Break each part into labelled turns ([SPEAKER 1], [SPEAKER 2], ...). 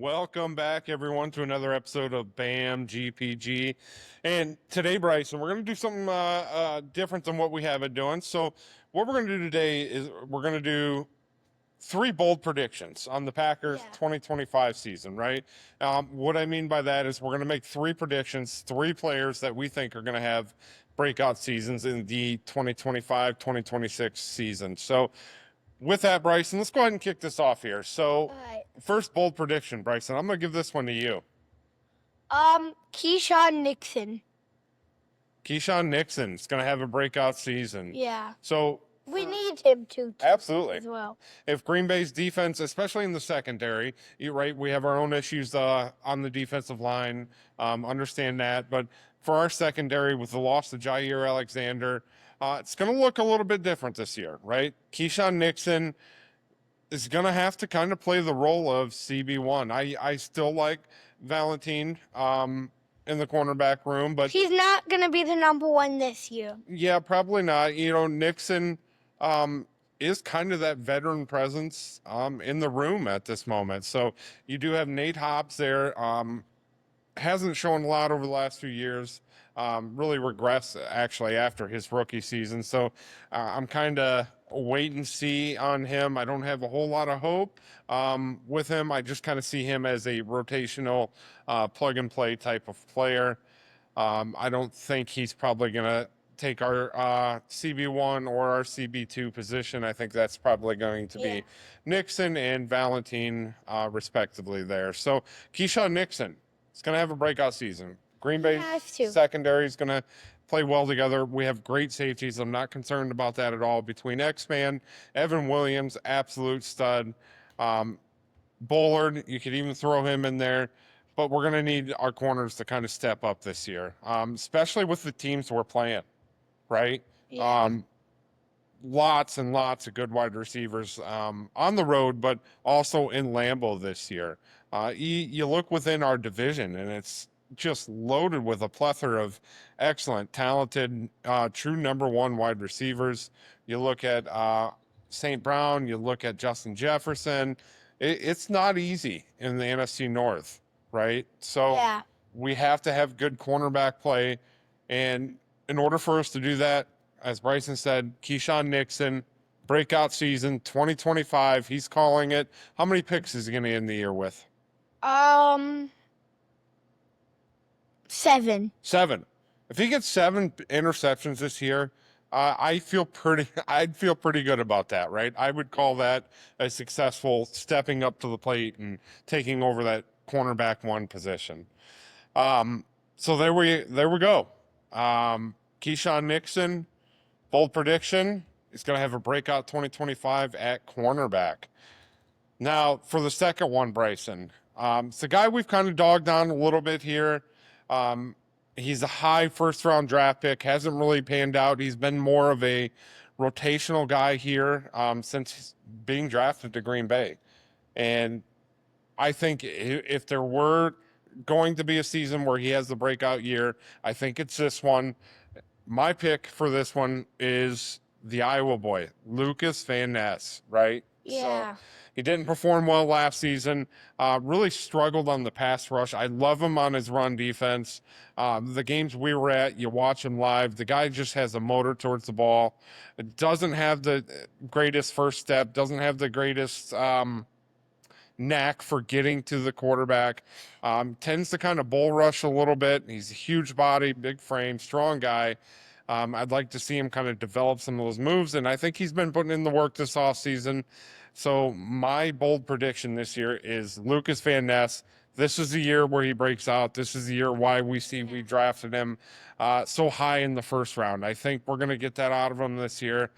[SPEAKER 1] Welcome back, everyone, to another episode of BAM GPG. And today, Bryson, we're going to do something different than what we have been doing. So, what we're going to do today is we're going to do three bold predictions on the Packers 2025 season, right? What I mean by that is we're going to make three predictions, three players that we think are going to have breakout seasons in the 2025-2026 season. So, with that, Bryson, let's go ahead and kick this off here. So, first bold prediction, Bryson. I'm going to give this one to you.
[SPEAKER 2] Keisean Nixon.
[SPEAKER 1] Keisean Nixon is going to have a breakout season.
[SPEAKER 2] Yeah.
[SPEAKER 1] So
[SPEAKER 2] We need him to
[SPEAKER 1] absolutely
[SPEAKER 2] as well.
[SPEAKER 1] If Green Bay's defense, especially in the secondary, you're right, we have our own issues on the defensive line. Understand that, but for our secondary, with the loss of Jair Alexander, it's going to look a little bit different this year, right? Keisean Nixon is going to have to kind of play the role of CB1. I still like Valentine in the cornerback room, but
[SPEAKER 2] he's not going to be the number one this year.
[SPEAKER 1] Yeah, probably not. You know, Nixon is kind of that veteran presence in the room at this moment. So you do have Nate Hobbs there. Hasn't shown a lot over the last few years. Really regressed actually after his rookie season. So I'm kind of wait and see on him. I don't have a whole lot of hope with him. I just kind of see him as a rotational plug and play type of player. I don't think he's probably going to take our CB1 or our CB2 position. I think that's probably going to be Nixon and Valentine, respectively there. So Keisean Nixon is going to have a breakout season. Green Bay secondary is going to play well together. We have great safeties. I'm not concerned about that at all. Between X-Man, Evan Williams, absolute stud. Bullard, you could even throw him in there. But we're going to need our corners to kind of step up this year, especially with the teams we're playing, right?
[SPEAKER 2] Yeah.
[SPEAKER 1] Lots and lots of good wide receivers on the road, but also in Lambeau this year. You look within our division, and it's just loaded with a plethora of excellent, talented, true number one wide receivers. You look at St. Brown, you look at Justin Jefferson. It's not easy in the NFC North. Right? So we have to have good cornerback play. And in order for us to do that, as Bryson said, Keisean Nixon, breakout season 2025. He's calling it. How many picks is he going to end the year with?
[SPEAKER 2] 7.
[SPEAKER 1] 7. If he gets 7 interceptions this year, I'd feel pretty good about that, right? I would call that a successful stepping up to the plate and taking over that cornerback one position. So there we go. Keisean Nixon, bold prediction, is going to have a breakout 2025 at cornerback. Now for the second one, Bryson, it's a guy we've kind of dogged on a little bit here. He's a high first round draft pick, hasn't really panned out. He's been more of a rotational guy here since being drafted to Green Bay. And I think if there were going to be a season where he has the breakout year, I think it's this one. My pick for this one is the Iowa boy, Lukas Van Ness, right?
[SPEAKER 2] Yeah.
[SPEAKER 1] So he didn't perform well last season, really struggled on the pass rush. I love him on his run defense. The games we were at, you watch him live. The guy just has a motor towards the ball. Doesn't have the greatest first step, doesn't have the greatest knack for getting to the quarterback, tends to kind of bull rush a little bit. He's a huge body, big frame, strong guy. I'd like to see him kind of develop some of those moves, and I think he's been putting in the work this offseason. So my bold prediction this year is Lukas Van Ness. This is the year where he breaks out. This is the year why we drafted him so high in the first round. I think we're going to get that out of him this year.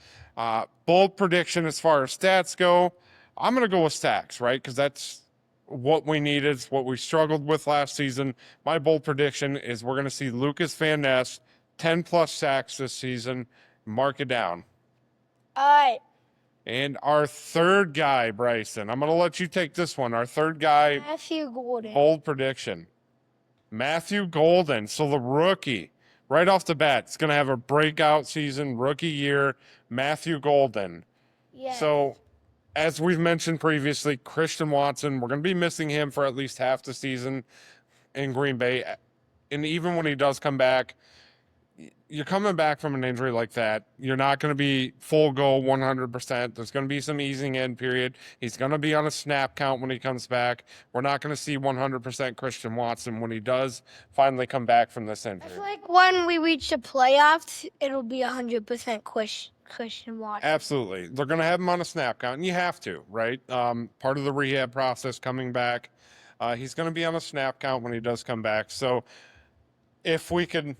[SPEAKER 1] Bold prediction as far as stats go, I'm going to go with sacks, right? Because that's what we needed. It's what we struggled with last season. My bold prediction is we're going to see Lukas Van Ness 10-plus sacks this season. Mark it down.
[SPEAKER 2] All right.
[SPEAKER 1] And our third guy, Bryson, I'm going to let you take this one. Our third guy,
[SPEAKER 2] Matthew Golden.
[SPEAKER 1] Bold prediction, Matthew Golden. So the rookie, right off the bat, is going to have a breakout season, rookie year, Matthew Golden.
[SPEAKER 2] Yeah.
[SPEAKER 1] So as we've mentioned previously, Christian Watson, we're going to be missing him for at least half the season in Green Bay. And even when he does come back, you're coming back from an injury like that. You're not going to be full go 100%. There's going to be some easing in period. He's going to be on a snap count when he comes back. We're not going to see 100% Christian Watson when he does finally come back from this
[SPEAKER 2] I
[SPEAKER 1] injury.
[SPEAKER 2] feel like when we reach the playoffs, it'll be 100% Christian Watson.
[SPEAKER 1] Absolutely. They're going to have him on a snap count, and you have to, right? Part of the rehab process coming back. He's going to be on a snap count when he does come back. So if we could,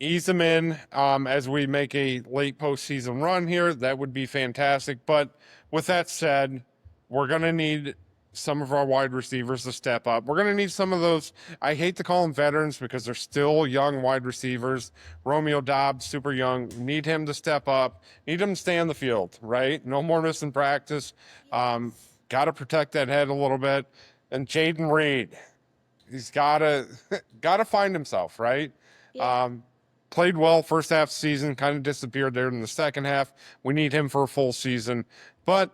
[SPEAKER 1] ease him in as we make a late postseason run here, that would be fantastic. But with that said, we're going to need some of our wide receivers to step up. We're going to need some of those. I hate to call them veterans because they're still young wide receivers. Romeo Doubs, super young. Need him to step up. Need him to stay on the field, right? No more missing practice. Got to protect that head a little bit. And Jaden Reed, he's got to find himself, right?
[SPEAKER 2] Yeah.
[SPEAKER 1] Played well first half season, kind of disappeared there in the second half. We need him for a full season. But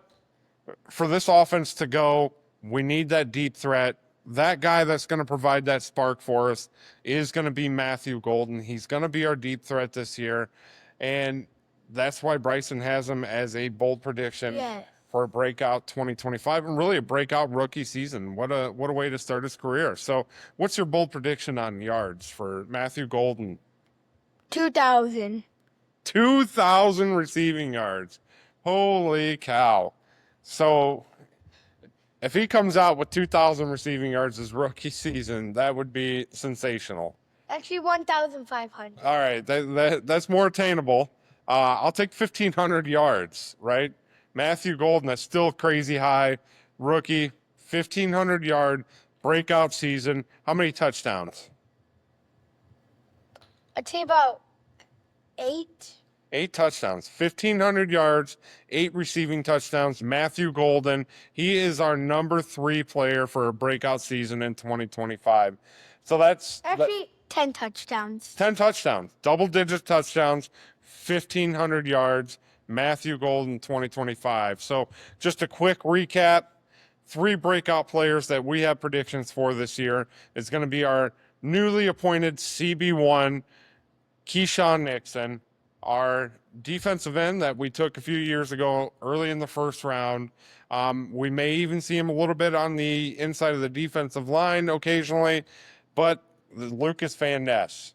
[SPEAKER 1] for this offense to go, we need that deep threat. That guy that's going to provide that spark for us is going to be Matthew Golden. He's going to be our deep threat this year. And that's why Bryson has him as a bold prediction for a breakout 2025 and really a breakout rookie season. What a way to start his career. So what's your bold prediction on yards for Matthew Golden?
[SPEAKER 2] 2,000.
[SPEAKER 1] 2,000 receiving yards. Holy cow. So if he comes out with 2,000 receiving yards his rookie season, that would be sensational.
[SPEAKER 2] Actually, 1,500.
[SPEAKER 1] All right, that's more attainable. I'll take 1,500 yards, right? Matthew Golden, that's still crazy high. Rookie, 1,500 yard breakout season. How many touchdowns?
[SPEAKER 2] I'd say about 8.
[SPEAKER 1] 8 touchdowns, 1,500 yards, 8 receiving touchdowns. Matthew Golden, he is our number 3 player for a breakout season in 2025. So that's
[SPEAKER 2] actually 10 touchdowns.
[SPEAKER 1] 10 touchdowns, double-digit touchdowns, 1,500 yards. Matthew Golden, 2025. So just a quick recap: 3 breakout players that we have predictions for this year. It's going to be our newly appointed CB1, Keisean Nixon, our defensive end that we took a few years ago early in the first round. We may even see him a little bit on the inside of the defensive line occasionally, but Lukas Van Ness.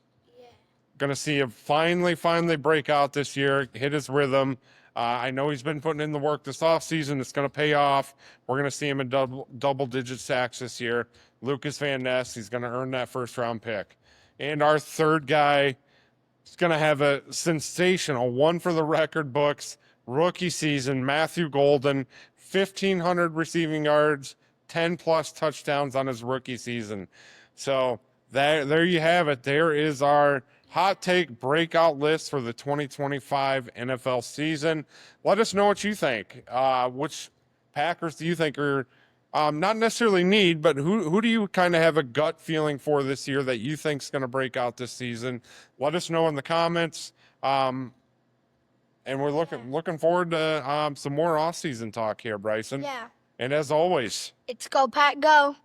[SPEAKER 1] Going to see him finally break out this year, hit his rhythm. I know he's been putting in the work this offseason. It's going to pay off. We're going to see him in double-digit sacks this year. Lukas Van Ness, he's going to earn that first-round pick. And our third guy, he's going to have a sensational one for the record books rookie season. Matthew Golden, 1,500 receiving yards, 10-plus touchdowns on his rookie season. So there you have it. There is our hot take breakout list for the 2025 NFL season. Let us know what you think. Which Packers do you think are not necessarily need, but who do you kind of have a gut feeling for this year that you think is going to break out this season? Let us know in the comments. And we're looking forward to some more off-season talk here, Bryson.
[SPEAKER 2] Yeah.
[SPEAKER 1] And as always,
[SPEAKER 2] It's Go Pack Go.